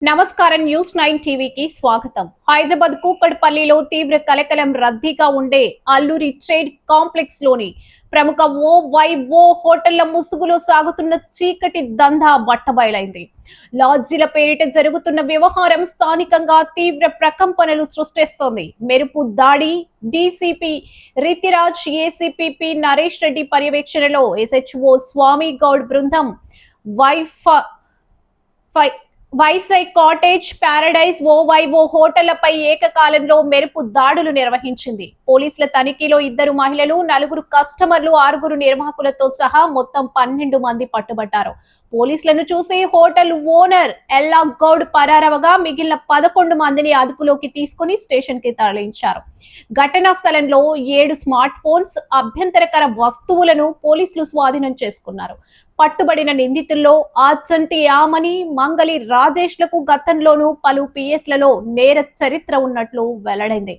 నమస్కారం న్యూస్ 9 టీవీకి స్వాగతం. హైదరాబాద్ కూకట్పల్లిలో తీవ్ర కలకలం రద్దీగా ఉండే అల్లూరి ట్రేడ్ కాంప్లెక్స్ లోని ప్రముఖ ఓ హోటళ్ల ముసుగులో సాగుతున్న చీకటి దందా బట్టబయలైంది. లాడ్జీల పేరిట జరుగుతున్న వ్యవహారం స్థానికంగా తీవ్ర ప్రకంపనలు సృష్టిస్తోంది. మెరుపు దాడి డీసీపీ రితిరాజ్, ఏసీపీ నరేష్ రెడ్డి పర్యవేక్షణలో ఎస్హెచ్ఓ స్వామి గౌడ్ బృందం వైసై కాటేజ్, పారడైజ్, ఓవైఓ హోటళ్లపై ఏకకాలంలో మెరుపు దాడులు నిర్వహించింది. పోలీసుల తనిఖీలో 2 మహిళలు, 4 కస్టమర్లు, 6 నిర్వాహకులతో సహా మొత్తం 12 మంది పట్టుబడ్డారు. పోలీసులను చూసి హోటల్ ఓనర్ ఎల్లా గౌడ్ పరారవగా మిగిలిన 11 మందిని అదుపులోకి తీసుకుని స్టేషన్ కి తరలించారు. ఘటనా స్థలంలో 7 స్మార్ట్ ఫోన్స్, అభ్యంతరకర వస్తువులను పోలీసులు స్వాధీనం చేసుకున్నారు. పట్టుబడిన నిందితుల్లో ఆచంటి ఆమని, మంగలి రాజేష్ లకు గతంలోనూ పలు పిఎస్లలో నేర చరిత్ర ఉన్నట్లు వెల్లడైంది.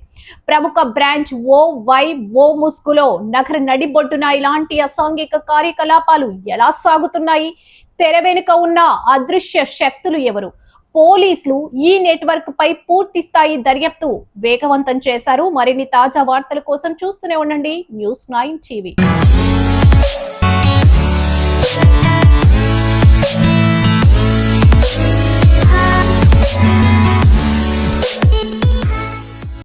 ప్రముఖ బ్రాంచ్ ఓ ముసుగులో నగర నడిబొడ్డున ఇలాంటి అసాంఘిక కార్యకలాపాలు ఎలా సాగుతున్నాయి? తెర వెనుక ఉన్న అదృశ్య శక్తులు ఎవరు? పోలీసులు ఈ నెట్వర్క్ పై పూర్తి స్థాయి దర్యాప్తు వేగవంతం చేశారు. మరిన్ని తాజా వార్తల కోసం చూస్తూనే ఉండండి న్యూస్ 9 టీవీ.